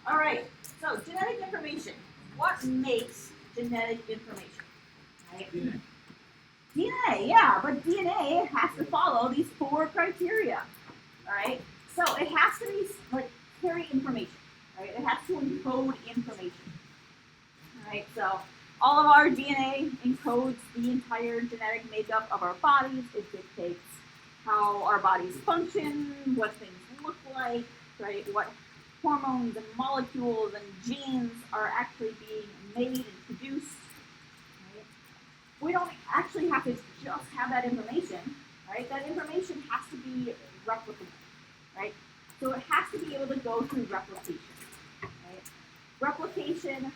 All right, so genetic information. What makes genetic information? Right? DNA. DNA, yeah, but DNA has to follow these 4 criteria. All right, so it has to be like carry information. Right, it has to encode information. All right, so all of our DNA encodes the entire genetic makeup of our bodies. It dictates how our bodies function, what things look like, right? What hormones and molecules and genes are actually being made and produced. Right? We don't actually have to just have that information, right? That information has to be replicable, right? So it has to be able to go through replication, right? Replication,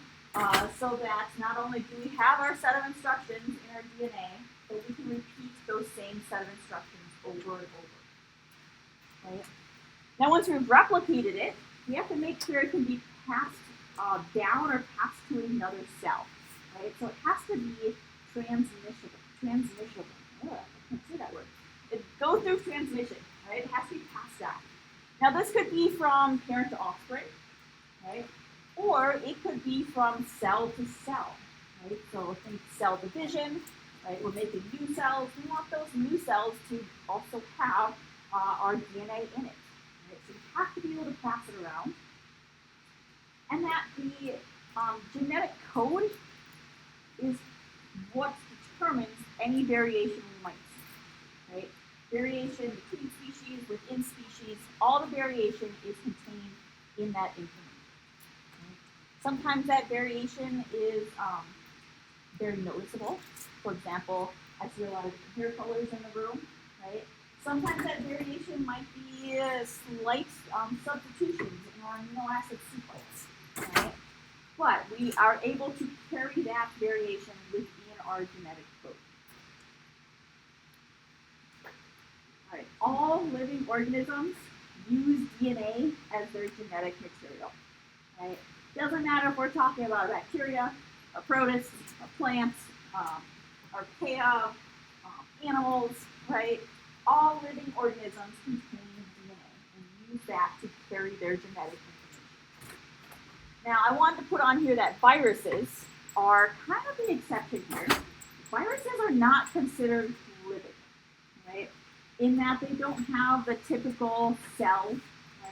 so that not only do we have our set of instructions in our DNA, but we can repeat those same set of instructions over and over. Right? Now, once we've replicated it, we have to make sure it can be passed down or passed to another cell. Right? So it has to be transmissible. Oh, I can't say that word. It goes through transmission. Right? It has to be passed down. Now, this could be from parent to offspring, right? Or it could be from cell to cell, right? So think cell division, right? We're making new cells. We want those new cells to also have our DNA in it, right? So you have to be able to pass it around. And that the genetic code is what determines any variation we might see, right? Variation between species, within species, all the variation is contained in that information. Sometimes that variation is very noticeable. For example, I see a lot of hair colors in the room, right? Sometimes that variation might be slight substitutions in our amino acid sequence, right? But we are able to carry that variation within our genetic code. All right, all living organisms use DNA as their genetic material, right? Doesn't matter if we're talking about bacteria, a protist, a plant, archaea, animals, right? All living organisms contain DNA and use that to carry their genetic information. Now, I wanted to put on here that viruses are kind of the exception here. Viruses are not considered living, right? In that they don't have the typical cell,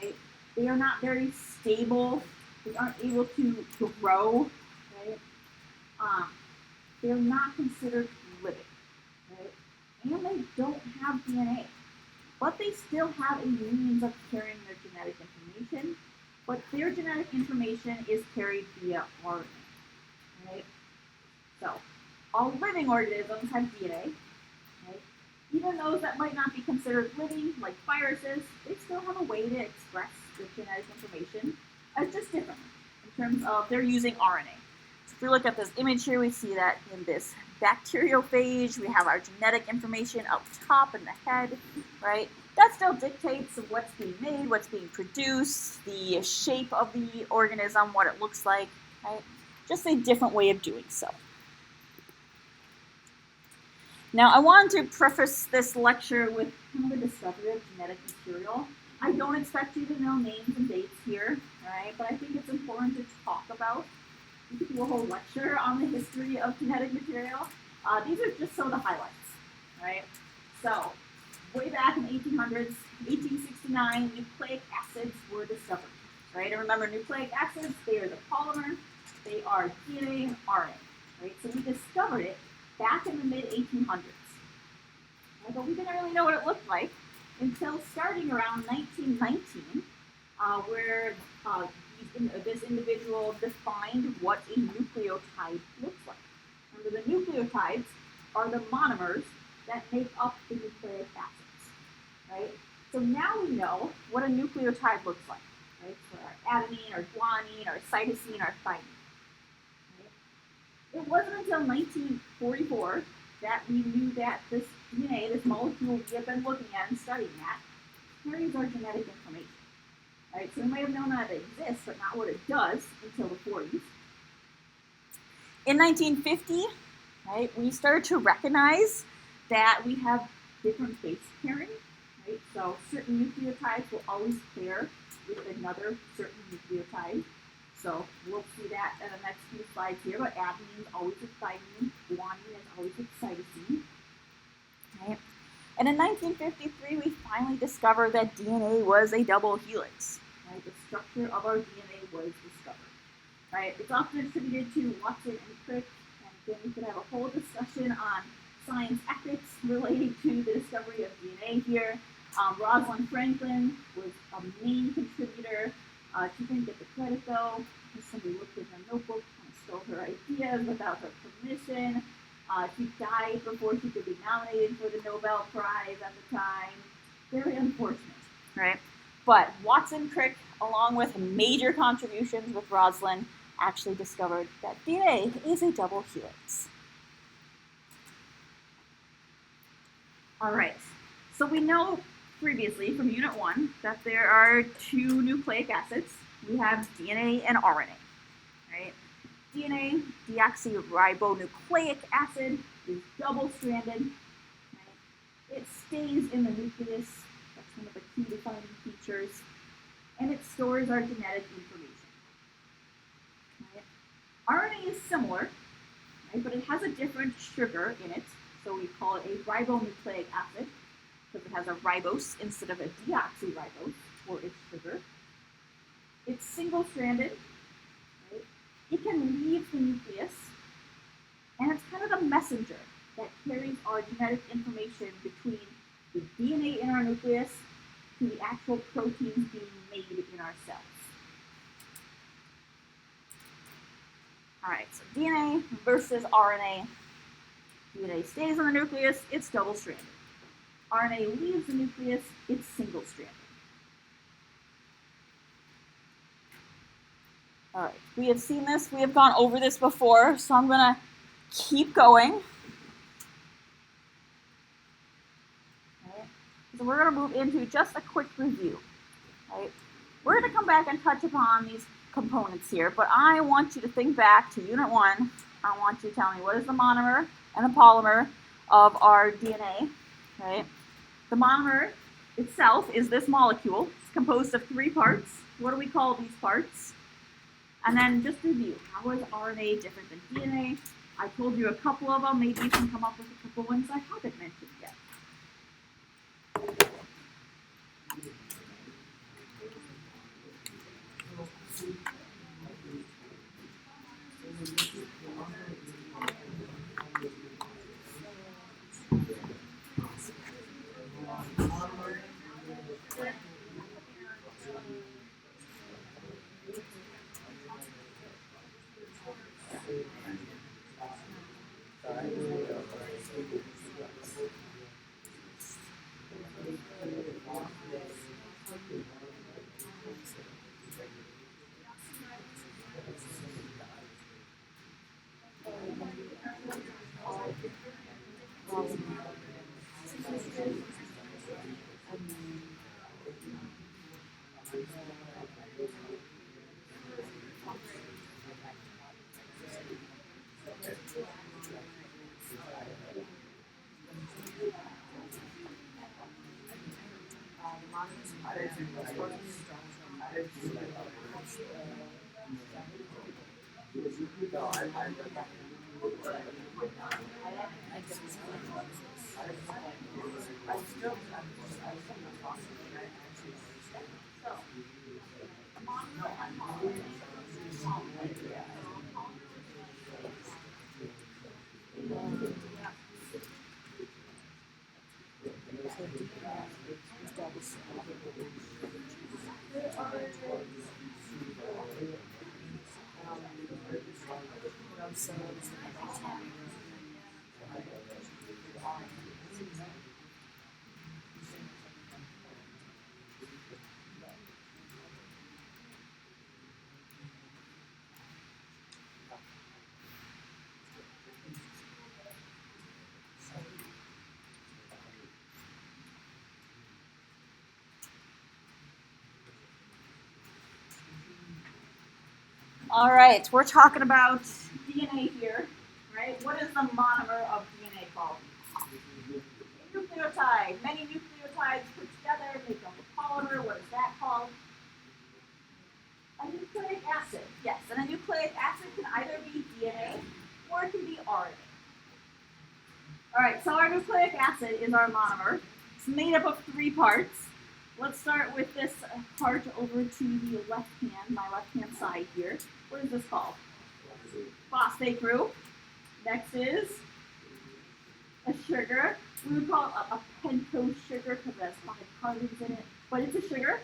right? They are not very stable. They aren't able to grow, right? They're not considered living, right? And they don't have DNA, but they still have a means of carrying their genetic information. But their genetic information is carried via RNA, right? So, all living organisms have DNA, right? Even those that might not be considered living, like viruses, they still have a way to express their genetic information, just differently in terms of they're using RNA. So if we look at this image here, we see that in this bacteriophage, we have our genetic information up top in the head, right? That still dictates what's being made, what's being produced, the shape of the organism, what it looks like, right? Just a different way of doing so. Now, I wanted to preface this lecture with kind of the discovery of genetic material. I don't expect you to know names and dates here, right? But I think it's important to talk about. We could do a whole lecture on the history of genetic material. These are just some of the highlights, right? So, way back in the 1800s, 1869, nucleic acids were discovered, right? And remember, nucleic acids, they are the polymer, they are DNA and RNA, right? So we discovered it back in the mid-1800s. Right? But we didn't really know what it looked like until starting around 1919, where this individual defined what a nucleotide looks like. Remember, the nucleotides are the monomers that make up the nucleic acids, right? So now we know what a nucleotide looks like, right? So our adenine, our guanine, our cytosine, our thymine. Right? It wasn't until 1944 that we knew that this DNA, this molecule we have been looking at and studying at, carries our genetic information. Right? So we might have known that it exists, but not what it does until the 40s. In 1950, right, we started to recognize that we have different base pairing, right? So certain nucleotides will always pair with another certain nucleotide. So we'll see that in the next few slides here, but adenine is always with thymine, guanine is always with cytosine. Right? And in 1953, we finally discovered that DNA was a double helix. Right? The structure of our DNA was discovered. Right? It's often attributed to Watson and Crick, and then we could have a whole discussion on science ethics relating to the discovery of DNA here. Rosalind Franklin was a main contributor. She didn't get the credit though, because somebody looked in her notebook and stole her ideas without her permission. She died before she could be nominated for the Nobel Prize at the time. Very unfortunate, right? But Watson Crick, along with major contributions with Rosalind, actually discovered that DNA is a double helix. All right, so we know previously from Unit 1 that there are two nucleic acids. We have DNA and RNA, right? DNA, deoxyribonucleic acid, is double-stranded. Right? It stays in the nucleus. That's one of the key defining features. And it stores our genetic information. Right? RNA is similar, right? But it has a different sugar in it. So we call it a ribonucleic acid, because it has a ribose instead of a deoxyribose for its sugar. It's single-stranded. Right? It can leave the nucleus, and it's kind of the messenger that carries our genetic information between the DNA in our nucleus to the actual proteins being made in our cells. All right, so DNA versus RNA. DNA stays in the nucleus, it's double-stranded. RNA leaves the nucleus, it's single-stranded. All right, we have seen this, we have gone over this before, so I'm going to keep going. Right. So we're going to move into just a quick review. Right. We're going to come back and touch upon these components here, but I want you to think back to Unit 1. I want you to tell me what is the monomer and the polymer of our DNA. Right. The monomer itself is this molecule. It's composed of 3 parts. What do we call these parts? And then just review, how is RNA different than DNA? I told you a couple of them. Maybe you can come up with a couple ones I haven't mentioned yet. All right, we're talking about DNA here, right? What is the monomer of DNA called? A nucleotide. Many nucleotides put together make up a polymer. What is that called? A nucleic acid. acid, yes, and a nucleic acid can either be DNA or it can be RNA. All right, so our nucleic acid is our monomer. It's made up of 3 parts. Let's start with this part over to the left hand, my left-hand side here. What is this called? Phosphate group. Next is a sugar. We would call it a pentose sugar because it has 5 carbons in it, but it's a sugar.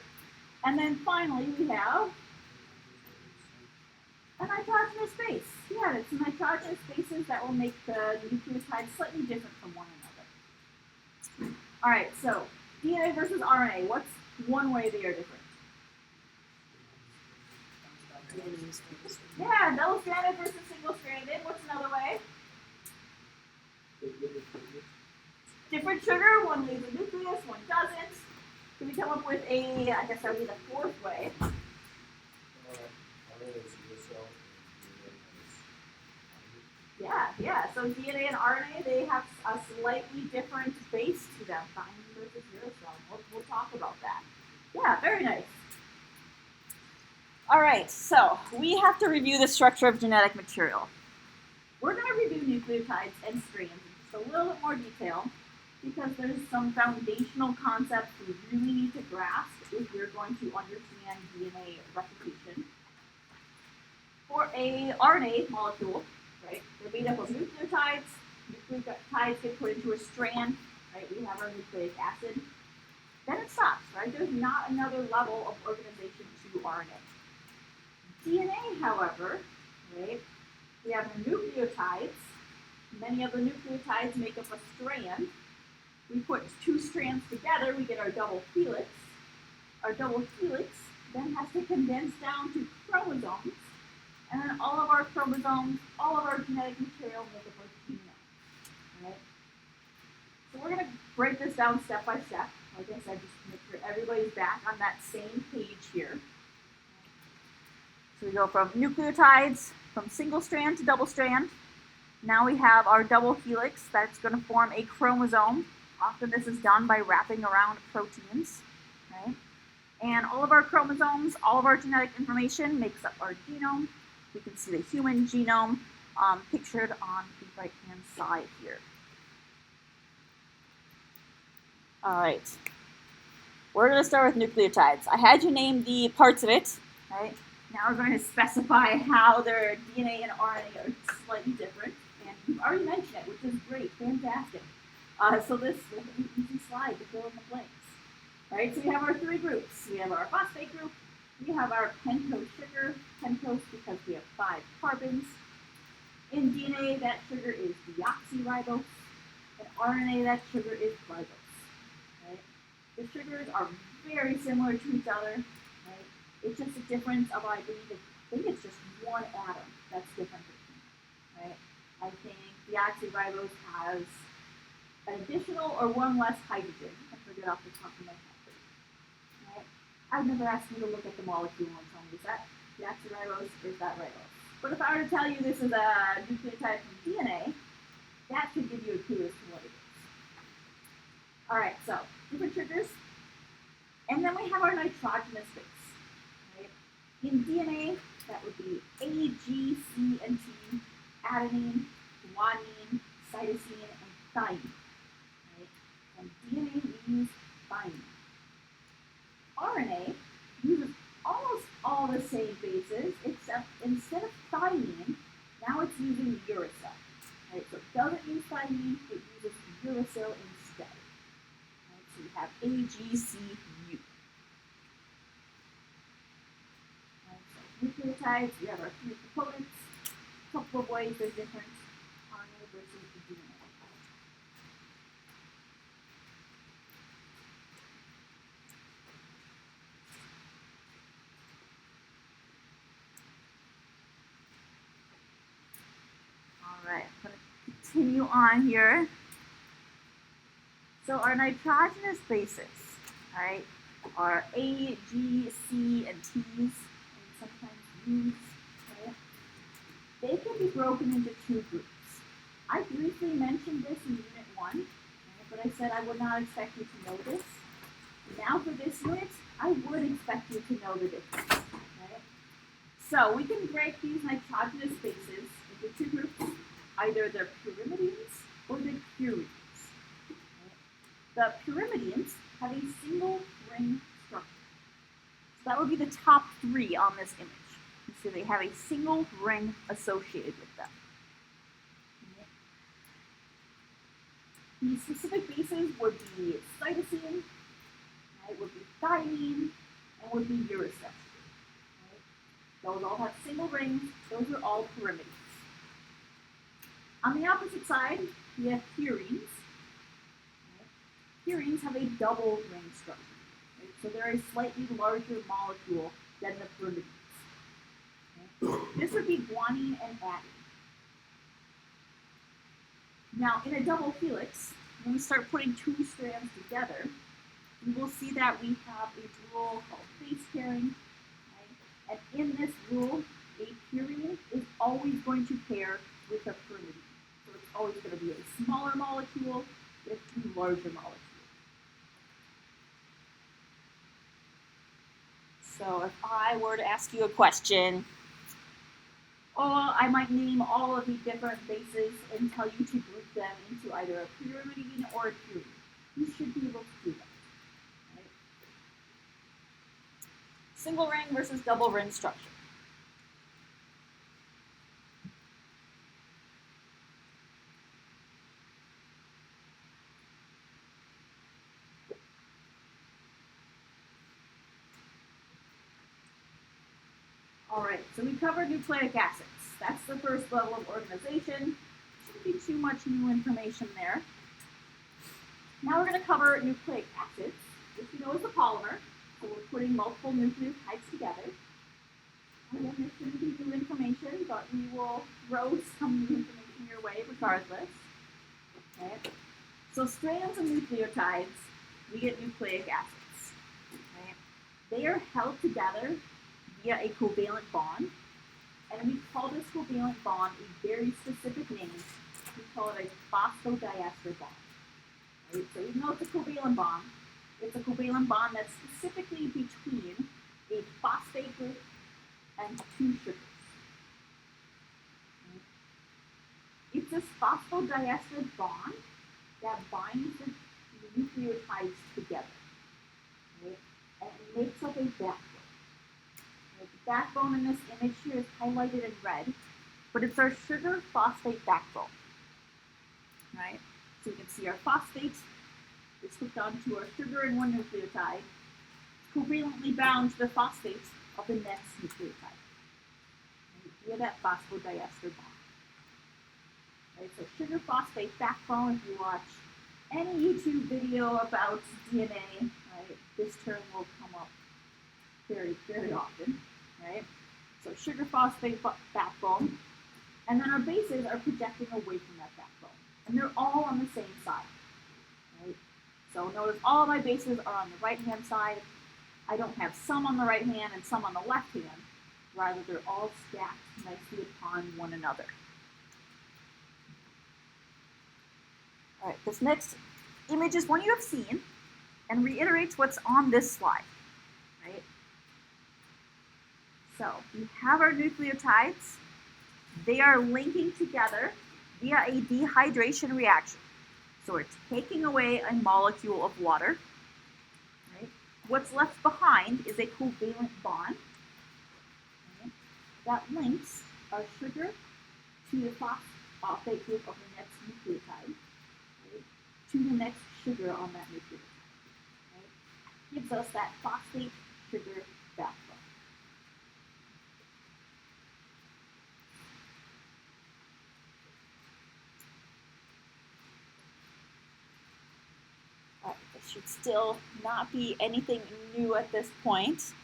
And then finally we have a nitrogenous base. Yeah, it's nitrogenous bases that will make the nucleotides slightly different from one another. All right, so DNA versus RNA. What's one way they are different? Yeah, double-stranded versus single-stranded. What's another way? Different sugar. One leaves a nucleus, one doesn't. Can we come up with a, I guess that would be the 4th way. Yeah. So DNA and RNA, they have a slightly different base to them, thymine versus uracil. We'll talk about that. Yeah, very nice. All right, so we have to review the structure of genetic material. We're going to review nucleotides and strands in just a little bit more detail because there's some foundational concepts we really need to grasp if we're going to understand DNA replication. For a RNA molecule, right, they're made up of nucleotides. Nucleotides get put into a strand, right? We have our nucleic acid. Then it stops, right? There's not another level of organization to RNA. DNA, however, right, we have the nucleotides. Many of the nucleotides make up a strand. We put 2 strands together, we get our double helix. Our double helix then has to condense down to chromosomes. And then all of our chromosomes, all of our genetic material make up our genome. Right? So we're going to break this down step by step. Like I said, just to make sure everybody's back on that same page here. So we go from nucleotides, from single strand to double strand. Now we have our double helix that's going to form a chromosome. Often this is done by wrapping around proteins. Right? And all of our chromosomes, all of our genetic information makes up our genome. We can see the human genome pictured on the right-hand side here. All right. We're going to start with nucleotides. I had you name the parts of it, right? Now we're going to specify how their DNA and RNA are slightly different. And you've already mentioned it, which is great, fantastic. So this will be an easy slide to fill in the blanks. All right, so we have our 3 groups. We have our phosphate group. We have our pentose sugar, pentose because we have 5 carbons. In DNA, that sugar is deoxyribose. In RNA, that sugar is ribose. Right? The sugars are very similar to each other. Right? It's just a difference of, I think it's just one atom that's different between them. Right? I think deoxyribose has an additional or one less hydrogen. I forget off the top of my head. Right? I've never asked you to look at the molecule and tell me, is that deoxyribose or is that ribose? But if I were to tell you this is a nucleotide from DNA, that should give you a clue as to what it is. All right, so different sugars. And then we have our nitrogenous base. Right? In DNA, that would be A, G, C, and T, adenine, guanine, cytosine, and thymine. Right? And DNA uses thymine. RNA uses almost all the same bases, except instead of thymine, now it's using uracil. Right? So it doesn't use thymine, it uses uracil instead. Right? So you have AGCU. Right? So nucleotides, we have our 3 components. A couple of ways they're different. RNA versus the DNA. Alright, I'm going to continue on here. So our nitrogenous bases, right, are A, G, C, and T's, and sometimes U's, right? They can be broken into 2 groups. I briefly mentioned this in Unit 1, right, but I said I would not expect you to know this. Now for this unit, I would expect you to know the difference. Right? So we can break these nitrogenous bases into two groups. Either they're pyrimidines or they're purines. The pyrimidines have a single ring structure. So that would be the top three on this image. So they have a single ring associated with them. The specific bases would be cytosine, right, would be thymine, and would be uracil. Right? Those all have single rings. Those are all pyrimidines. On the opposite side, we have purines. Right? Purines have a double ring structure. Right? So they're a slightly larger molecule than the pyrimidines. Right? This would be guanine and adenine. Now, in a double helix, when we start putting two strands together, we will see that we have a rule called base pairing. Right? And in this rule, a purine is always going to pair with a pyrimidine. So it's always going to be a smaller molecule with two larger molecules. So if I were to ask you a question, I might name all of the different bases and tell you to group them into either a pyrimidine or a purine. You should be able to do that. Right? Single ring versus double ring structure. All right, so we covered nucleic acids. That's the first level of organization. Shouldn't be too much new information there. Now we're going to cover nucleic acids, which we know is a polymer. So we're putting multiple nucleotides together. Again, this shouldn't be new information, but we will throw some new information your way regardless. Okay. So strands of nucleotides, we get nucleic acids. Okay. They are held together via a covalent bond, and we call this covalent bond a very specific name. We call it a phosphodiester bond. Right? So even though it's a covalent bond, it's a covalent bond that's specifically between a phosphate group and two sugars. Right? It's this phosphodiester bond that binds the nucleotides together. Right? And it makes up a backbone. The backbone in this image here is highlighted in red, but it's our sugar phosphate backbone. Right? So you can see our phosphate is hooked onto our sugar in one nucleotide, covalently bound to the phosphate of the next nucleotide. Right? Via that phosphodiester bond. Right? So sugar phosphate backbone, if you watch any YouTube video about DNA, right, this term will come up very, very often. Right? So sugar phosphate backbone, and then our bases are projecting away from that backbone, and they're all on the same side. Right? So notice all of my bases are on the right-hand side. I don't have some on the right hand and some on the left hand. Rather, they're all stacked nicely upon one another. All right, this next image is one you have seen and reiterates what's on this slide. Right? So we have our nucleotides. They are linking together via a dehydration reaction. So we're taking away a molecule of water. Right? What's left behind is a covalent bond, right, that links our sugar to the phosphate group of the next nucleotide, right, to the next sugar on that nucleotide. Right? Gives us that phosphate sugar backbone. This should still not be anything new at this point.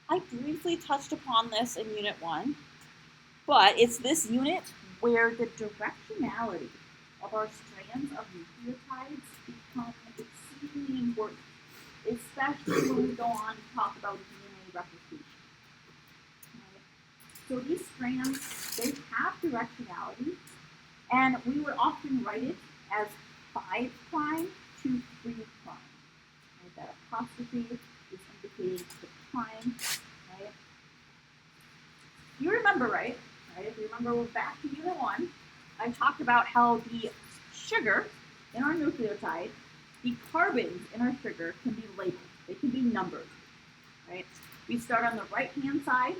I briefly touched upon this in Unit 1, but it's this unit where the directionality of our strands of nucleotides become exceedingly important, especially when we go on to talk about DNA replication. So these strands, they have directionality, and we would often write it as 5' to 3'. Right? That apostrophe is indicating the prime. Right? You remember, right? If you remember, we're back to unit 1. I talked about how the sugar in our nucleotide, the carbons in our sugar can be labeled. They can be numbered. Right? We start on the right-hand side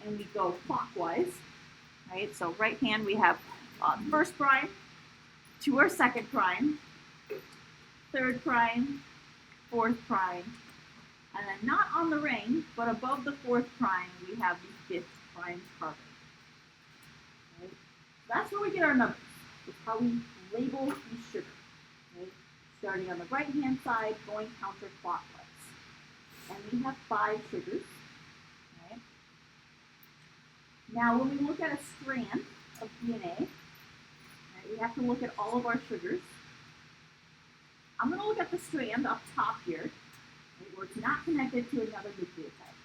and we go clockwise. Right? So right hand we have first prime to our second prime, third prime, fourth prime, and then not on the ring, but above the fourth prime, we have the fifth prime carbon. Right? That's where we get our numbers. It's how we label the sugar. Right? Starting on the right-hand side, going counterclockwise. And we have 5 sugars. Right? Now, when we look at a strand of DNA, right, we have to look at all of our sugars. I'm going to look at the strand up top here, right, where it's not connected to another nucleotide.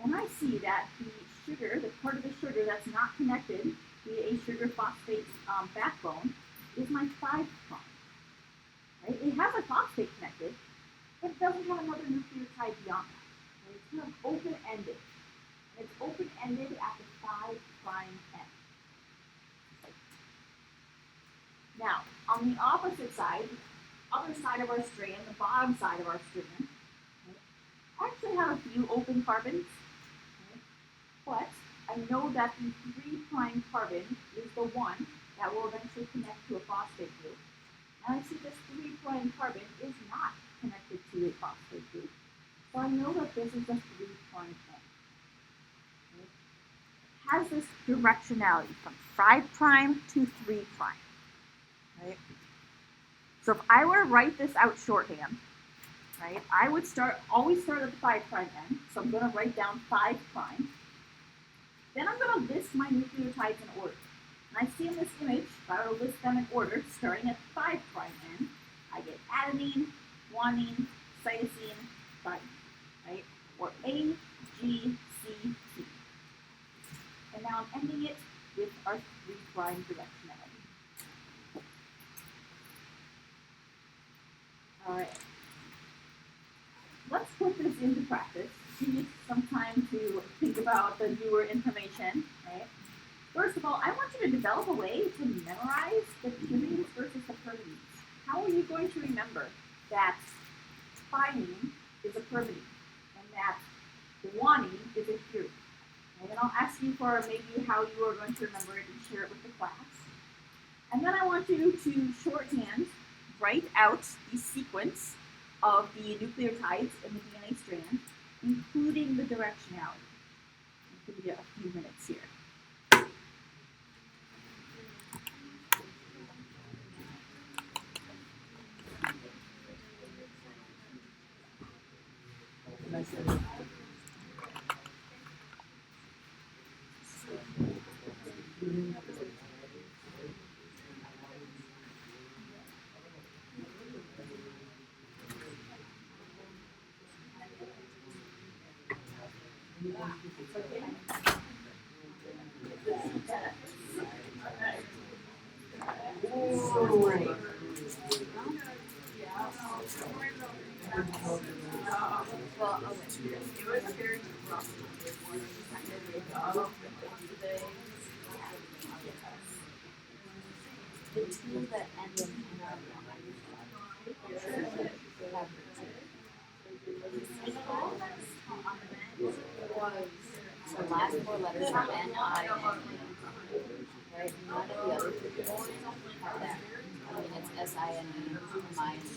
And I see that the sugar, the part of the sugar that's not connected via a sugar phosphate backbone, is my 5'. Right? It has a phosphate connected, but it doesn't have another nucleotide beyond that. Right? It's kind of open-ended. And it's open-ended at the 5' end. Now, on the opposite side, other side of our strand, the bottom side of our strand, right, I actually have a few open carbons, right, but I know that the 3' carbon is the one that will eventually connect to a phosphate group. And I see this 3' carbon is not connected to a phosphate group, so I know that this is a 3' end. Right? It has this directionality from 5' to 3'. Right? So if I were to write this out shorthand, right, I would always start at the 5' end. So I'm going to write down 5'. Then I'm going to list my nucleotides in order. And I see in this image, if I were to list them in order, starting at the 5' end, I get adenine, guanine, cytosine, thymine, right? Or A, G, C, T. And now I'm ending it with our 3' directionality. All right. Let's put this into practice. Give you some time to think about the newer information, right? First of all, I want you to develop a way to memorize the purines versus the pyrimines. How are you going to remember that thymine is a pyrimine and that guanine is a purine? And then I'll ask you for maybe how you are going to remember it and share it with the class. And then I want you to shorthand write out the sequence of the nucleotides in the DNA strand, including the directionality. I'll give you a few minutes here. The two that end in the last 4 letters are N-I-N-E, right? None of the other people have that. I mean, it's S-I-N-E, M-I-N-E.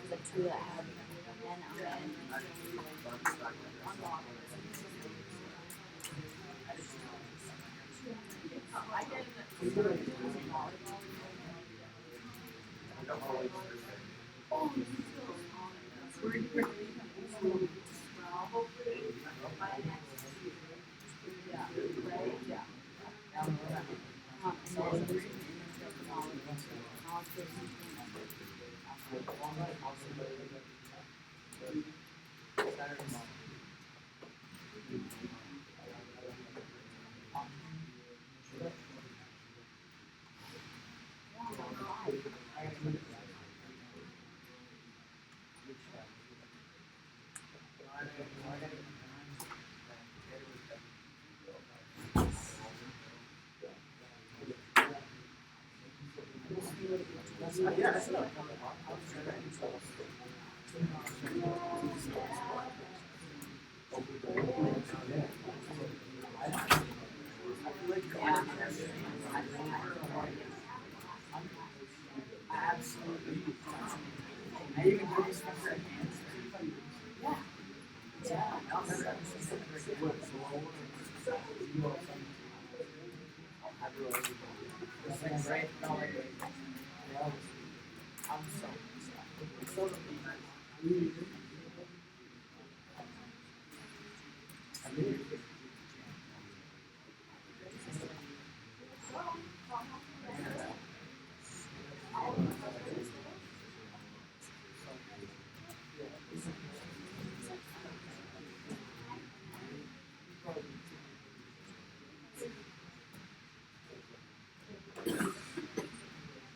The 2 that have N-I-N-E.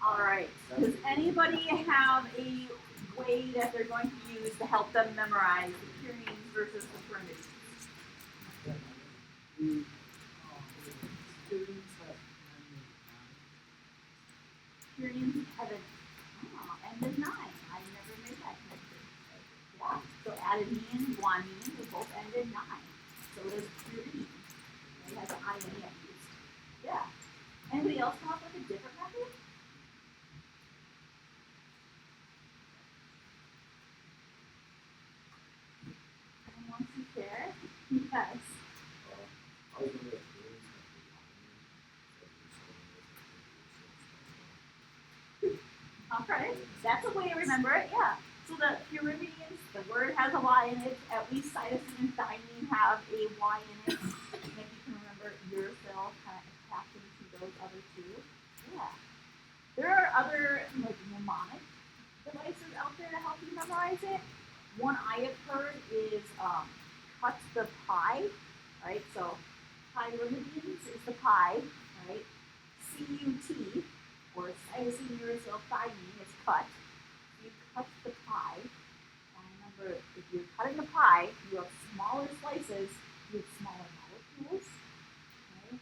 All right. Does anybody have a way that they're going to use to help them memorize the purines versus the primitives? Purines have an end of 9. I never made that connection. Yeah. So adenine, guanine, they both end in 9. So does purine. It has an INE at least. Yeah. Anybody else come up with a different method? Anyone wants to share? Yes. All right. That's a way to remember it, yeah. So the pyrimidines, the word has a Y in it. At least cytosine and thymine have a Y in it. And if you can remember uracil kind of attached into those other two. Yeah. There are other like mnemonic devices out there to help you memorize it. One I have heard is cut the pie, right? So pyrimidines is the pie, right? CUT, or cytosine uracil thymine, is cut. You cut the pie. And remember, if you're cutting the pie, you have smaller slices, you have smaller molecules. Right?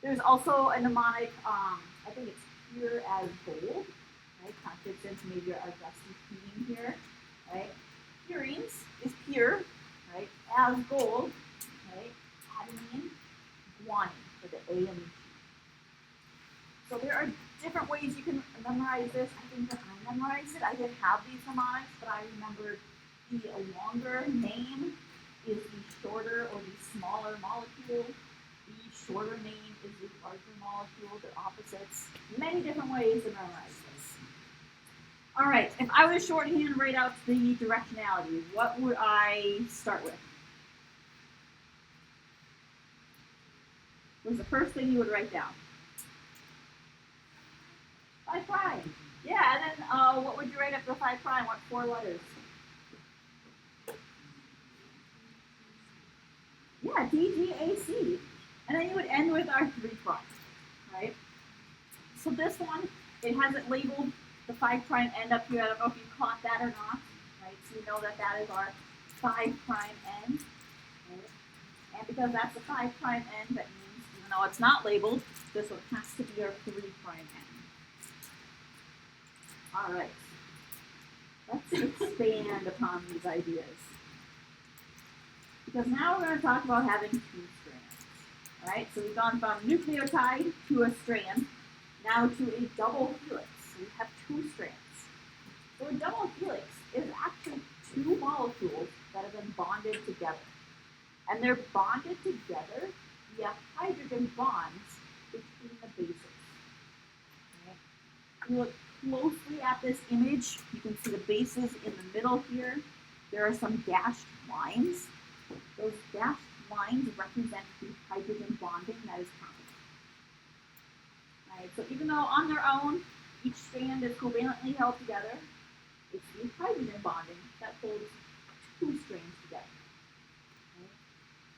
There's also a mnemonic, I think it's pure as gold, right? Kind of fits into maybe our dusty theme here, right? Purines is pure, right? As gold, right? Adenine, guanine for the A and the G. So there are different ways you can memorize this. I think that I memorized it. I didn't have these mnemonics, but I remembered the longer name is the shorter or the smaller molecule. The shorter name is the larger molecule. They're opposites. Many different ways to memorize this. All right, if I were to shorthand write out the directionality, what would I start with? What's the first thing you would write down? 5 prime. Yeah, and then what would you write after 5 prime? What 4 letters? Yeah, DGAC. And then you would end with our 3 prime, right? So this one, it has it labeled the 5 prime end up here. I don't know if you caught that or not, right? So you know that that is our 5 prime end. Right? And because that's the 5 prime end, that means even though it's not labeled, this one has to be our 3 prime end. All right, let's expand upon these ideas. Because now we're going to talk about having 2 strands. All right, so we've gone from nucleotide to a strand, now to a double helix. So we have 2 strands. So a double helix is actually 2 molecules that have been bonded together. And they're bonded together via hydrogen bonds between the bases. Okay? You look closely at this image, you can see the bases in the middle here. There are some dashed lines. Those dashed lines represent the hydrogen bonding that is happening. Right, so even though on their own, each strand is covalently held together, it's the hydrogen bonding that holds 2 strands together. Right?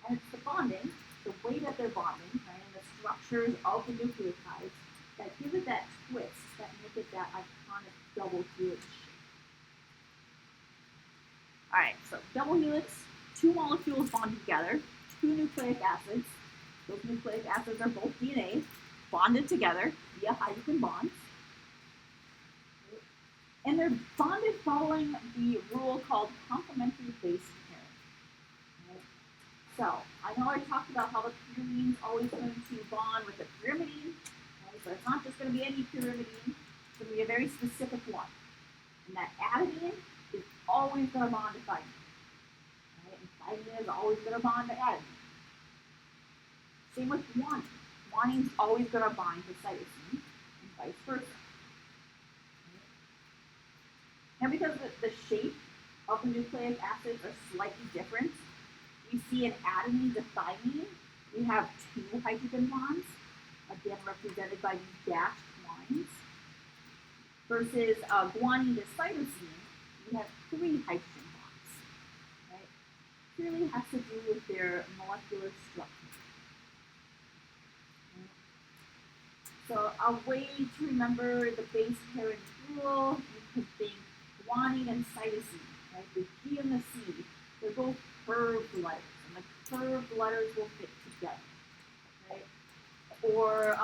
And it's the bonding, the way that they're bonding, right, and the structures of the nucleotides that give it that twist, that make it that iconic double helix shape. All right, so double helix, 2 molecules bonded together, 2 nucleic acids. Those nucleic acids are both DNA, bonded together via hydrogen bonds. And they're bonded following the rule called complementary base pairing. Right? So I know I talked about how the pyrimine is always going to bond with the pyrimidine, right? But it's not just going to be any pyrimidine. It's going to be a very specific one. And that adenine is always going to bond to thymine. Right? And thymine is always going to bond to adenine. Same with guanine. Guanine is always going to bind to cytosine, and vice versa. Now, because the shape of the nucleic acids are slightly different, we see in adenine to thymine, we have 2 hydrogen bonds, again represented by these dashed lines, versus guanine to cytosine, we have 3 hydrogen bonds. Right? It really has to do with their molecular structure. So a way to remember the base pairing rule, you could think guanine and cytosine, right? The G and the C, they're both curved letters, and the curved letters will fit together, right? Or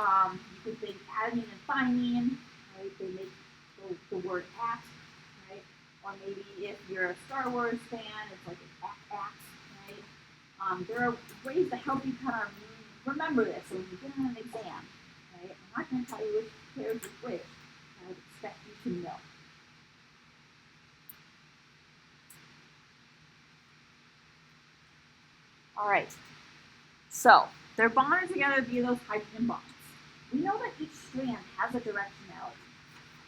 you could think adenine and thymine, right? They make the word at, right? Or maybe if you're a Star Wars fan, it's like an at, right? There are ways to help you kind of remember this so when you get on an exam, right? I'm not going to tell you which pairs is which, I would expect you to know. All right, so they're bonded together via those hydrogen bonds. We know that each strand has a directionality.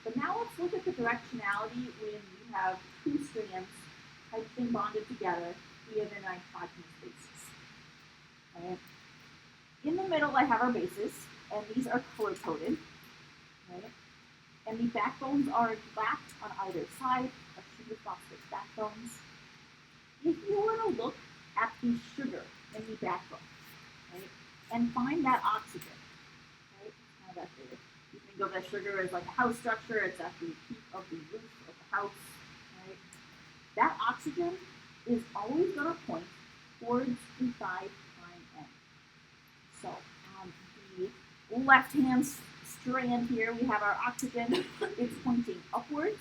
But now let's look at the directionality when we have 2 strands hydrogen bonded together via the nitrogenous bases. Right? In the middle, I have our bases, and these are color-coded. Right? And the backbones are black on either side, are sugar phosphate backbones. If you were to look at the sugar in the backbone, right, and find that oxygen, right, kind of you think of that sugar as like a house structure, it's at the peak of the roof of the house, right? That oxygen is always going to point towards the 5' end. So on the left-hand strand here, we have our oxygen. It's pointing upwards.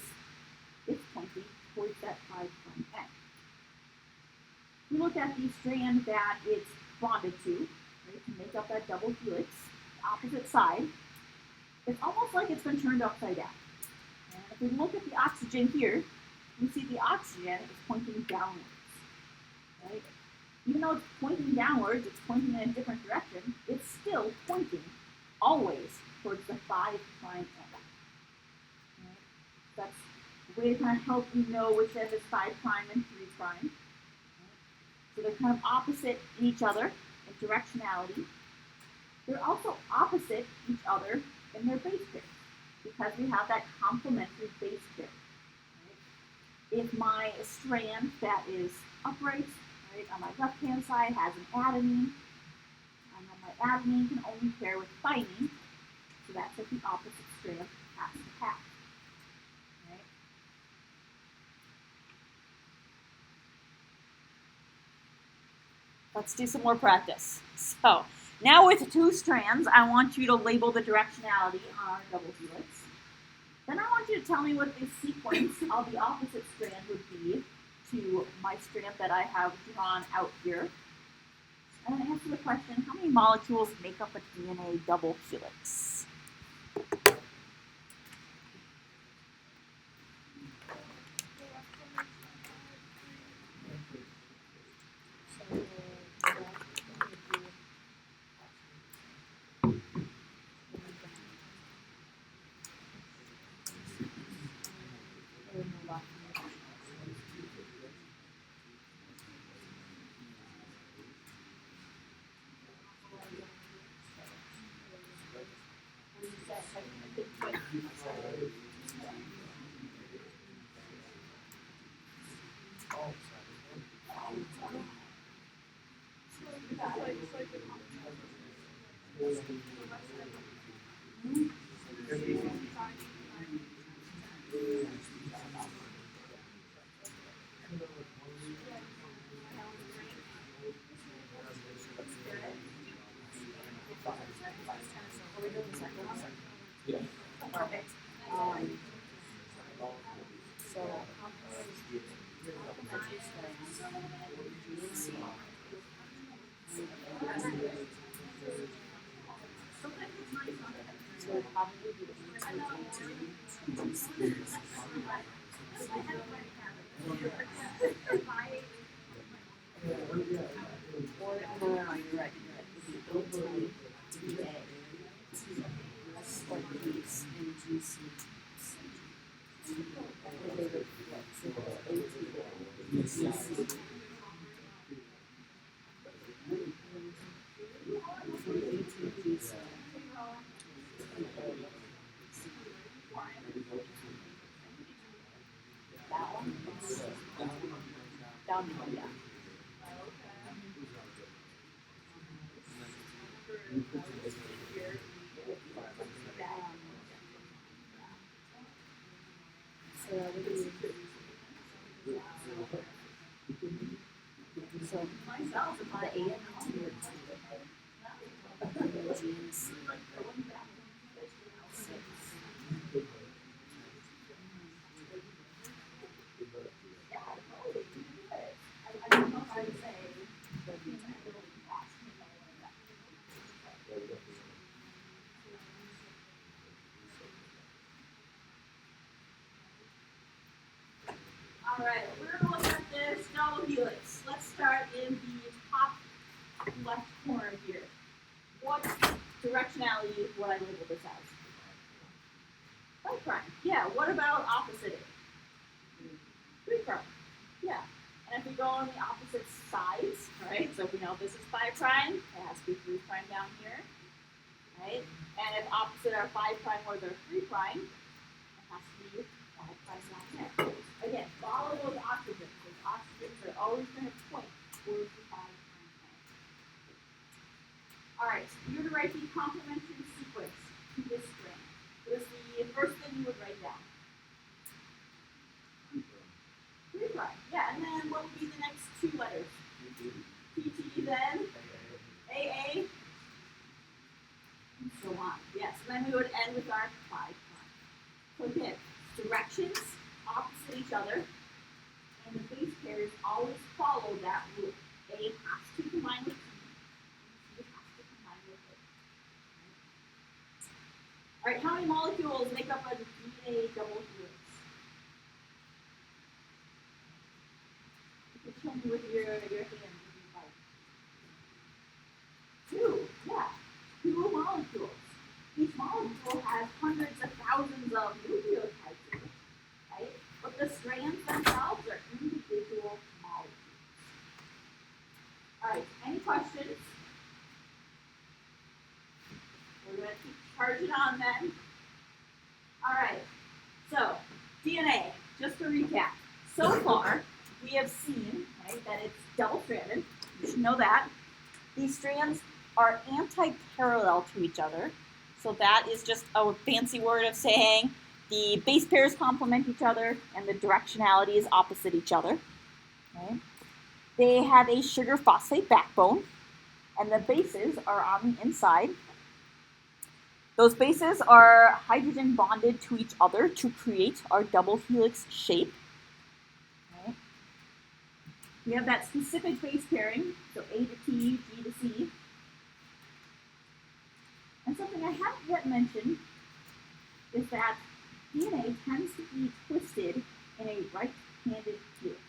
It's pointing towards that 5' end. We look at the strand that it's bonded to, right, to make up that double helix, the opposite side. It's almost like it's been turned upside down. And if we look at the oxygen here, we see the oxygen is pointing downwards. Right? Even though it's pointing downwards, it's pointing in a different direction, it's still pointing always towards the 5' end. Right? That's a way to kind of help you know which end is 5' and 3'. So they're kind of opposite each other in directionality. They're also opposite each other in their base pairs because we have that complementary base pair. Right? If my strand that is upright, right, on my left-hand side has an adenine, I know my adenine can only pair with thymine, so that's what the opposite strand has to have. Let's do some more practice. So now with 2 strands, I want you to label the directionality on our double helix. Then I want you to tell me what the sequence of the opposite strand would be to my strand that I have drawn out here. And then answer the question, how many molecules make up a DNA double helix? Perfect. two strands, G and C. So it would probably be the B2, or no, you're right. It would be A2, TA, or B's and GC. Or they would flip, so it's A2, GC. So A2, GC. That one? Down one, yeah. So that would be, so the A and T would and then G and C. 6. All right, we're going to look at this double helix. Let's start in the top left corner here. What directionality would I label this as? 5 prime. Yeah, what about opposite it? 3 prime. Yeah. And if we go on the opposite sides, right? So if we know this is 5 prime, it has to be 3 prime down here. Right? And if opposite are 5 prime or they're 3 prime, it has to be 5 prime down here. Again, follow those oxygens. Those oxygens are always going to point towards the 5 prime. All right, so you're to write the complementary sequence to this string. What is the first thing you would write down? 3 prime. Yeah, and then what would be the next 2 letters? PT, then AA, and so on. Yes, and then we would end with our 5 prime. So again, directions opposite each other, and the base pairs always follow that rule. A has to combine with T, and T has to combine with A. All right, how many molecules make up a DNA double helix? You can show me with your hand if you like. 2, yeah, 2 molecules. Each molecule has hundreds of thousands of nucleotides in it, right? But the strands themselves are individual molecules. All right, any questions? We're going to keep charging on then. All right, so DNA, just to recap. So far, we have seen, right, that it's double-stranded. You should know that. These strands are anti-parallel to each other. So that is just a fancy word of saying the base pairs complement each other and the directionality is opposite each other. Okay. They have a sugar phosphate backbone, and the bases are on the inside. Those bases are hydrogen bonded to each other to create our double helix shape. Okay. We have that specific base pairing, so A to T, G to C. And something I haven't yet mentioned is that DNA tends to be twisted in a right-handed helix.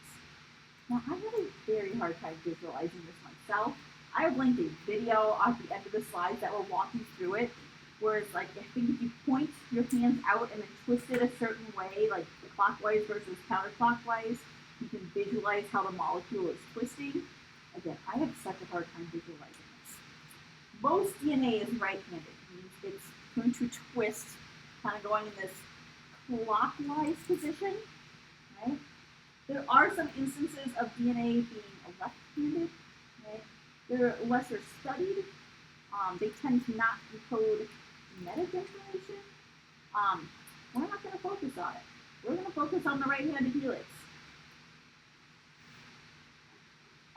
Now, I have a very hard time visualizing this myself. I have linked a video at the end of the slides that will walk you through it, where it's like, I think if you point your hands out and then twist it a certain way, like clockwise versus counterclockwise, you can visualize how the molecule is twisting. Again, I have such a hard time visualizing this. Most DNA is right-handed. It means it's going to twist, kind of going in this clockwise position, right? There are some instances of DNA being left-handed, right? They're lesser studied. They tend to not encode genetic information. We're not going to focus on it. We're going to focus on the right-handed helix.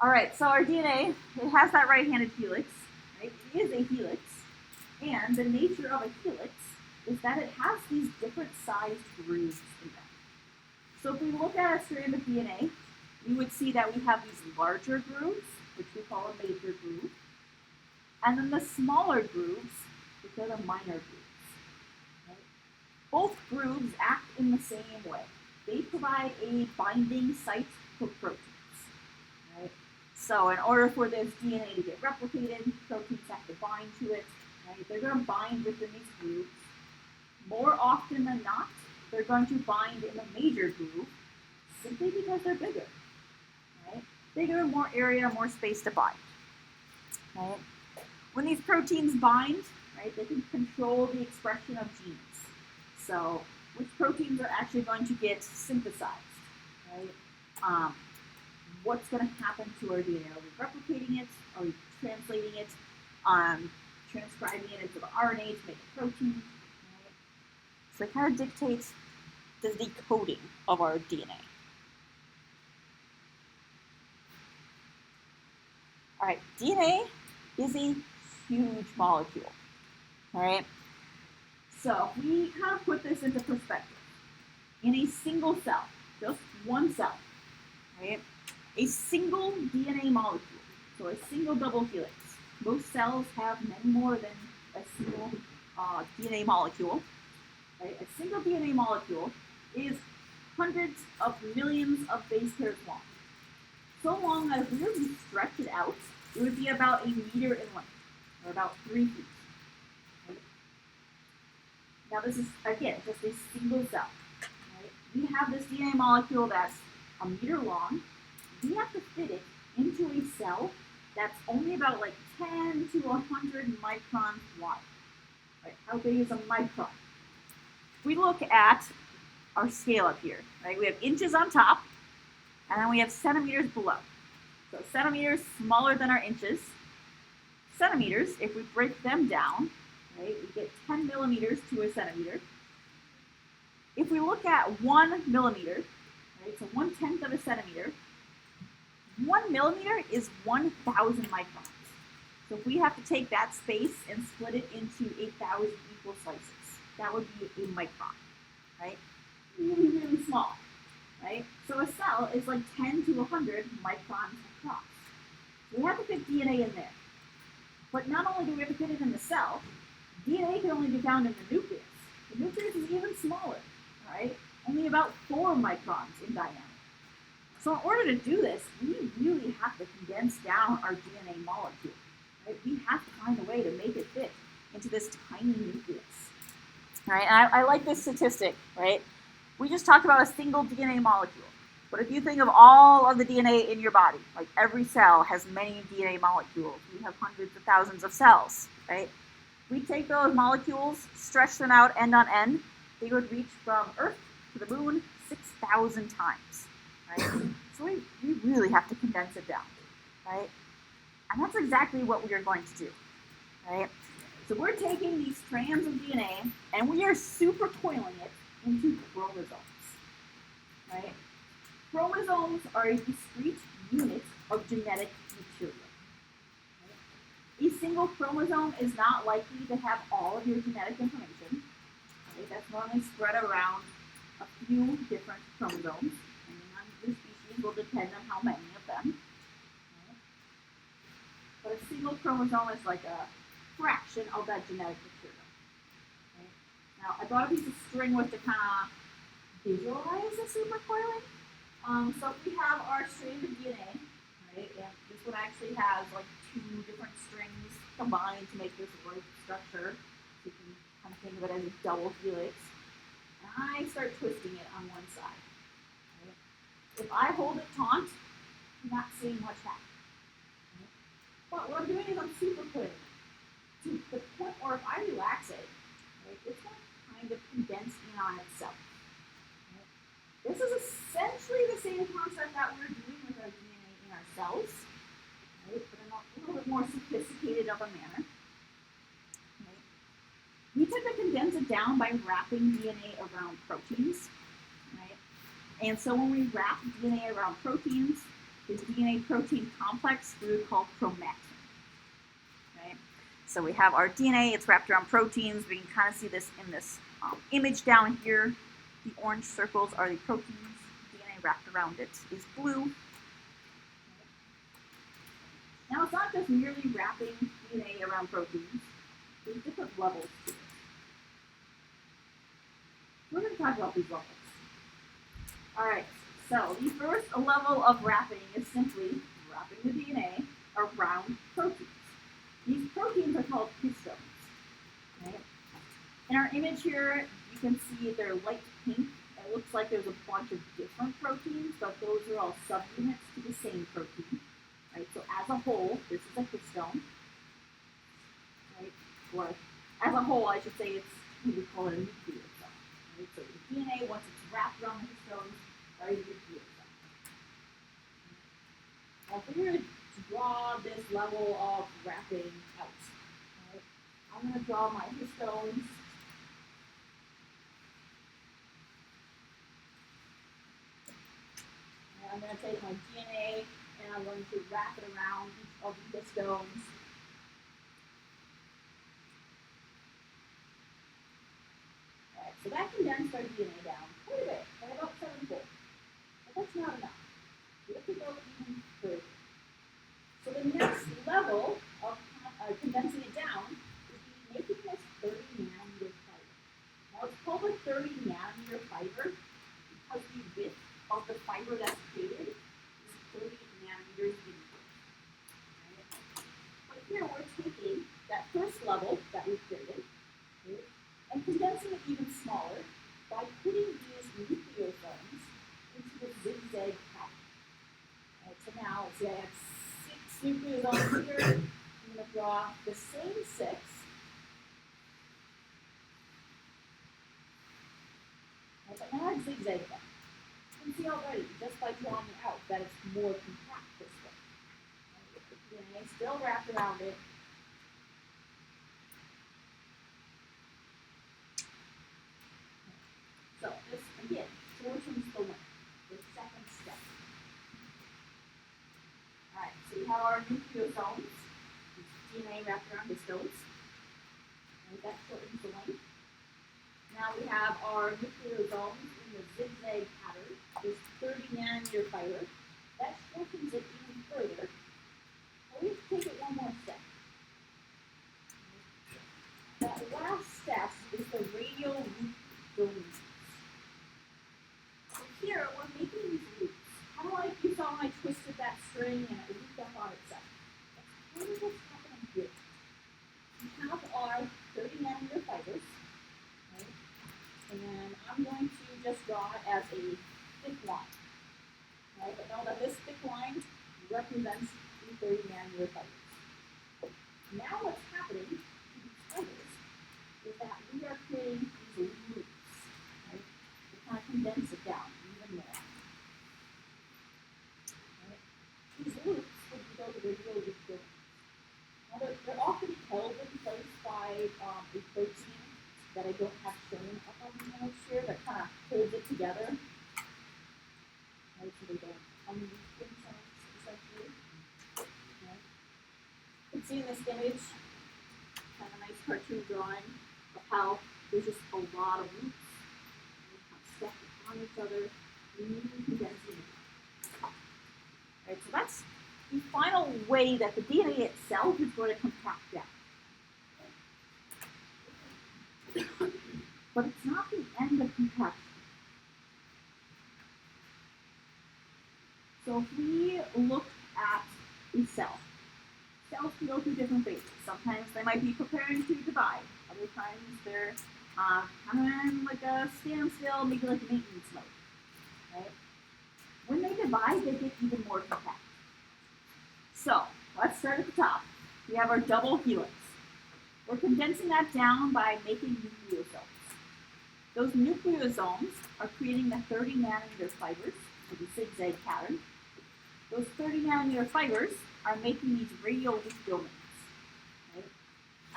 All right, so our DNA, it has that right-handed helix, right? It is a helix, and the nature of a helix is that it has these different sized grooves in them. So if we look at a strand of DNA, we would see that we have these larger grooves, which we call a major groove, and then the smaller grooves, which are the minor grooves. Right? Both grooves act in the same way. They provide a binding site for proteins. Right? So in order for this DNA to get replicated, proteins have to bind to it. Right? They're going to bind within these grooves. More often than not, they're going to bind in the major groove simply because they're bigger. Right? Bigger, more area, more space to bind. Right? When these proteins bind, right, they can control the expression of genes. So which proteins are actually going to get synthesized, right? What's going to happen to our DNA? Are we replicating it? Are we translating it? Transcribing it into the RNA to make a protein? Right? So it kind of dictates the decoding of our DNA. All right, DNA is a huge molecule. All right. So we kind of put this into perspective. In a single cell, just one cell, right? A single DNA molecule, so a single double helix. Most cells have many more than a single DNA molecule. Right? A single DNA molecule is hundreds of millions of base pairs long. So long that if we were to stretch it out, it would be about a meter in length, or about 3 feet. Right? Now this is, again, just a single cell. Right? We have this DNA molecule that's a meter long. We have to fit it into a cell that's only about like 10 to 100 microns wide. Right? How big is a micron? If we look at our scale up here, right? We have inches on top, and then we have centimeters below. So centimeters smaller than our inches. Centimeters, if we break them down, right, we get 10 millimeters to a centimeter. If we look at 1 millimeter, right, so 1/10 of a centimeter, 1 millimeter is 1,000 microns. So if we have to take that space and split it into 8,000 equal slices, that would be a micron, right? Really, really small, right? So a cell is like 10 to 100 microns across. We have to fit DNA in there. But not only do we have to fit it in the cell, DNA can only be found in the nucleus. The nucleus is even smaller, right? Only about 4 microns in diameter. So in order to do this, we really have to condense down our DNA molecule. Right? We have to find a way to make it fit into this tiny nucleus. Right? And I like this statistic, right? We just talked about a single DNA molecule. But if you think of all of the DNA in your body, like every cell has many DNA molecules. We have hundreds of thousands of cells, right? We take those molecules, stretch them out end on end, they would reach from Earth to the moon 6,000 times, right? So we really have to condense it down, right? And that's exactly what we are going to do, right? So we're taking these strands of DNA and we are supercoiling it into chromosomes, right? Chromosomes are a discrete unit of genetic material. Right? A single chromosome is not likely to have all of your genetic information. Right? That's normally spread around a few different chromosomes, depending on your species will depend on how many of them. Right? But a single chromosome is like a fraction of that genetic material. Right? Now, I brought a piece of string with to kind of visualize the supercoiling. So we have our strand of DNA, right? And this one actually has like 2 different strings combined to make this rope structure. So you can kind of think of it as a double helix. And I start twisting it on one side. Right? If I hold it taut, you're not seeing much happen. Right? But what I'm doing is I'm supercoiling it to the point where if I relax it, right, it's going to kind of condense in on itself. This is essentially the same concept that we're doing with our DNA in our cells, right? But in a little bit more sophisticated of a manner. Right? We tend to condense it down by wrapping DNA around proteins, right? And so when we wrap DNA around proteins, this DNA-protein complex we would call chromatin, right? So we have our DNA, it's wrapped around proteins. We can kind of see this in this image down here. The orange circles are the proteins. DNA wrapped around it is blue. Now, it's not just merely wrapping DNA around proteins. There's different levels to it. We're going to talk about these levels. All right, so the first level of wrapping is simply wrapping the DNA around proteins. These proteins are called histones. Right? In our image here, you can see they're light pink. It looks like there's a bunch of different proteins, but those are all subunits to the same protein. Right? So as a whole, this is a histone. Right? Or as a whole, I should say we would call it a nucleosome. Right? So the DNA, once it's wrapped around the histones, are a nucleosome. Now, if we were to draw this level of wrapping out, right? I'm going to draw my histones. And I'm going to take my DNA and I'm going to wrap it around each of the histones. Alright, so that condensed our DNA down quite a bit, by about 7-fold. But that's not enough. We have to go even further. So the next level of condensing it down would be making this 30 nanometer fiber. Now it's called a 30 nanometer fiber because the width of the fiber that's created is 30 nanometers in width. Right? But here we're taking that first level that we created, right, and condensing it even smaller by putting these nucleosomes into the zigzag pattern. Right, so now, let's see, I have 6 nucleosomes here. I'm going to draw the same 6. Right, but now I've zigzagged them. You can see already, just by drawing it out, that it's more compact this way. Right, the DNA still wrapped around it. So this, again, shortens the length, the second step. Alright, so we have our nucleosomes, DNA wrapped around histones. And that shortens the length. Now we have our nucleosomes in the zigzag pattern, this 30 nanometer fiber. That shortens it even further. But we have to take it one more step. That last step is the radial loop domain. So here, we're making these loops. Kind of like you saw when I twisted that string and it looped up on itself. That's kind of what's happening here. We have our 30 nanometer fibers. Right? And I'm going to just draw it as a thick line. Right? But know that this thick line represents the 30 nanometer fibers. Now what's happening to these fibers is that we are creating these loops. Right? To kind of condense it down even more. Right? These loops would be those radial loop domains. Now they're often held in place by a protein that I don't have shown up on the image here that kind of holds it together. Right, so they don't unleash themselves, essentially. Right. You can see in this image, kind of a nice cartoon drawing of how there's just a lot of loops kind of stacked on each other, really condensing it. Right, so that's the final way that the DNA itself is going to compact down. But it's not the end of compaction. So if we look at a cell, cells can go through different phases. Sometimes they might be preparing to divide. Other times they're kind of in like a standstill, maybe like maintenance mode. Right? When they divide, they get even more compact. So let's start at the top. We have our double helix. We're condensing that down by making nucleosomes. Those nucleosomes are creating the 30 nanometer fibers, with the zigzag pattern. Those 30 nanometer fibers are making these radial loop domains. Right?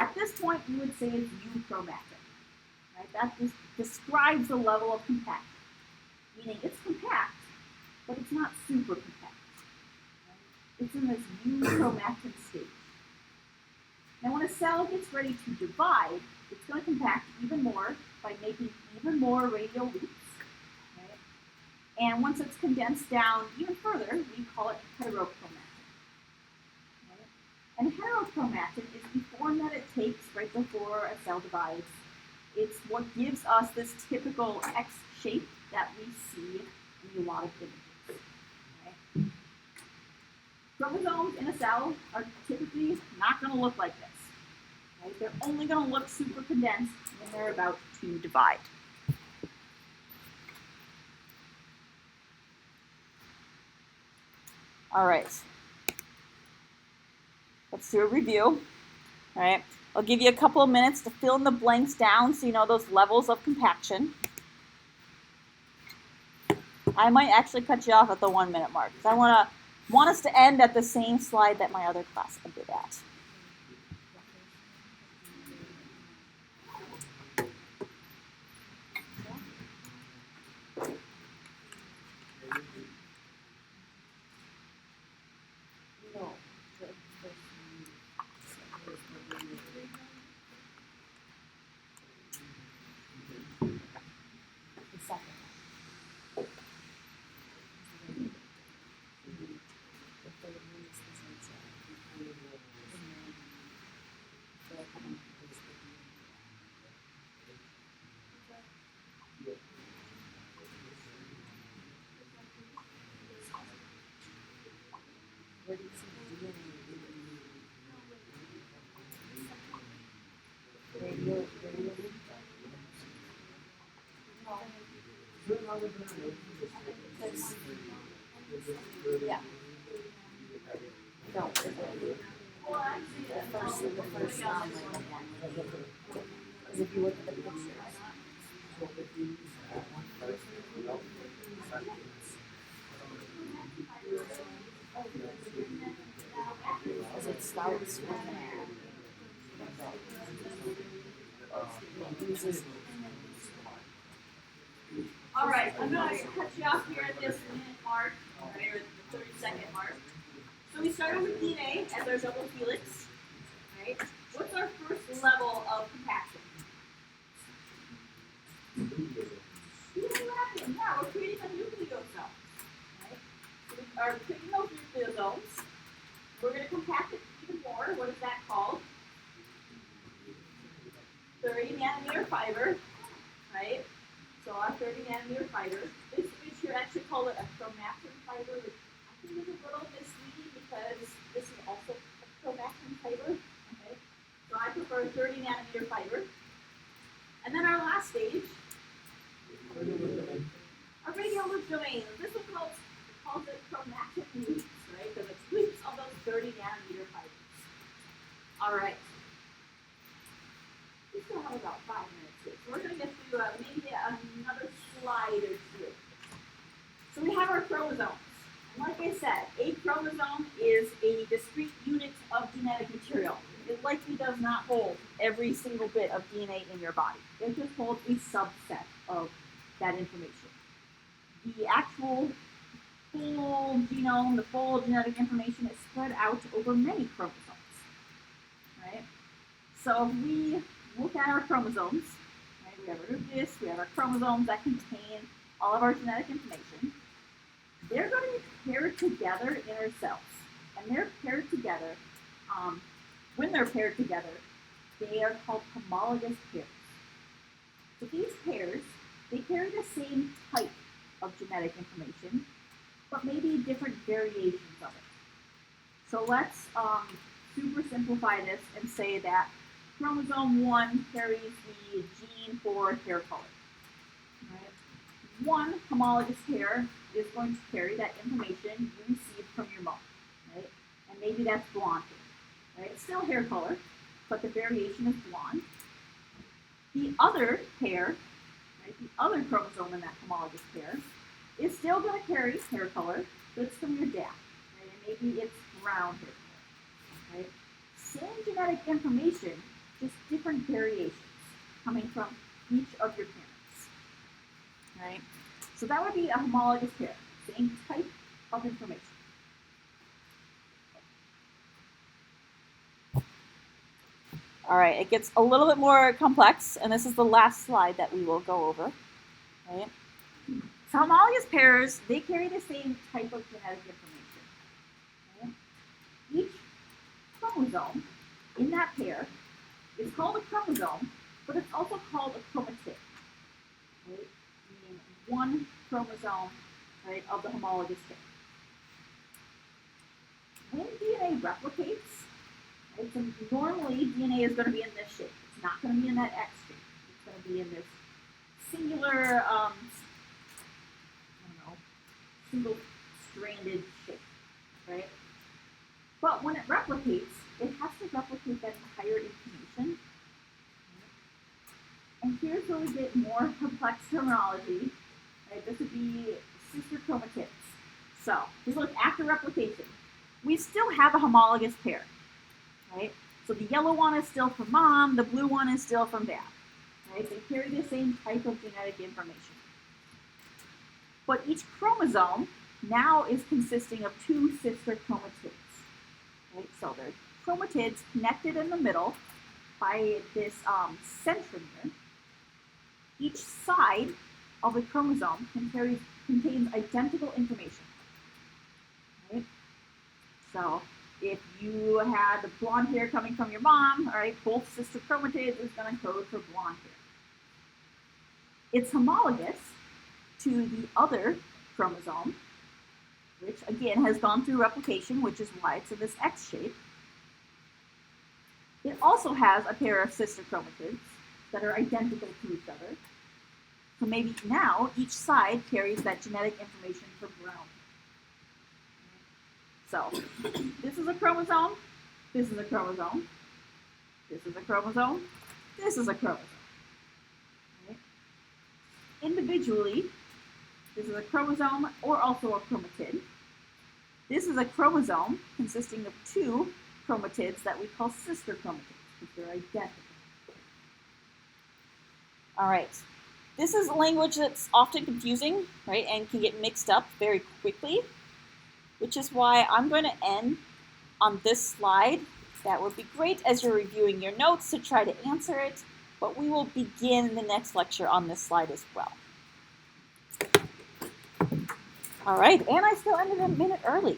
At this point, we would say it's euchromatic. Right? That just describes the level of compaction, meaning it's compact, but it's not super compact. Right? It's in this euchromatic stage. Now, when a cell gets ready to divide, it's going to compact even more by making even more radial loops. Right? And once it's condensed down even further, we call it heterochromatic. Right? And heterochromatin is the form that it takes right before a cell divides. It's what gives us this typical X shape that we see in a lot of images. Okay? Chromosomes in a cell are typically not going to look like this. Right? They're only going to look super condensed when they're about to divide. All right. Let's do a review. All right. I'll give you a couple of minutes to fill in the blanks down so you know those levels of compaction. I might actually cut you off at the 1 minute mark because I want us to end at the same slide that my other class ended at. Where do you see the DNA? Yeah. No. The first non-labeled one. Because if you look at the pictures. As it starts with All right, I'm going to cut you off here at this minute mark, right, or the 30-second mark. So we started with DNA as our double helix, right? What's our first level of compaction? Yeah, we're creating a nucleosome, right? So we are creating those nucleosomes. We're going to compact it even more. What is that called? 30 nanometer fiber, right? So our 30 nanometer fiber. This image here actually call it a chromatin fiber, which I think is a little misleading because this is also a chromatin fiber. Okay, so I prefer 30 nanometer fiber. And then our last stage, our radial loop domain. This one calls it chromatin loops, right? Because it's loops of those 30 nanometer fibers. All right. We still have about 5 minutes here. So we're going to get through maybe another slide or two. So we have our chromosomes. And like I said, a chromosome is a discrete unit of genetic material. It likely does not hold every single bit of DNA in your body. It just holds a subset of that information. The actual full genome, the full genetic information is spread out over many chromosomes. Right? So if we look at our chromosomes, right, we have this, we have our chromosomes that contain all of our genetic information. They're going to be paired together in our cells. And they're paired together, when they're paired together, they are called homologous pairs. So these pairs, they carry the same type of genetic information, but maybe different variations of it. So let's super simplify this and say that chromosome 1 carries the gene for hair color. Right? One homologous pair is going to carry that information you received from your mom. Right? And maybe that's blonde hair. Right? It's still hair color, but the variation is blonde. The other pair, right, the other chromosome in that homologous pair, is still going to carry hair color, but it's from your dad. Right? And maybe it's brown hair color. Right? Same genetic information, just different variations coming from each of your parents. Right? So that would be a homologous pair, same type of information. All right, it gets a little bit more complex, and this is the last slide that we will go over. Right? So homologous pairs, they carry the same type of genetic information. Okay? Each chromosome in that pair is called a chromosome, but it's also called a chromatid, right? Meaning one chromosome, right, of the homologous pair. When DNA replicates, right, so normally DNA is going to be in this shape. It's not going to be in that X shape. It's going to be in this singular, single-stranded shape, right? But when it replicates, it has to replicate that entire information. And here's where we get more complex terminology. Right? This would be sister chromatids. So, if we look after replication, we still have a homologous pair, right? So the yellow one is still from mom, the blue one is still from dad, right? They carry the same type of genetic information. But each chromosome now is consisting of two sister chromatids, right? So there's chromatids connected in the middle by this centromere. Each side of the chromosome contains identical information, right? So if you had the blonde hair coming from your mom, all right, both sister chromatids is going to code for blonde hair. It's homologous to the other chromosome, which again has gone through replication, which is why it's in this X shape. It also has a pair of sister chromatids that are identical to each other. So maybe now each side carries that genetic information for brown. So this is a chromosome, this is a chromosome, this is a chromosome, this is a chromosome. Right? Individually, this is a chromosome or also a chromatid. This is a chromosome consisting of two chromatids that we call sister chromatids because they're identical. All right. This is a language that's often confusing, right, and can get mixed up very quickly, which is why I'm going to end on this slide. That would be great as you're reviewing your notes to try to answer it, but we will begin the next lecture on this slide as well. All right, and I still ended a minute early.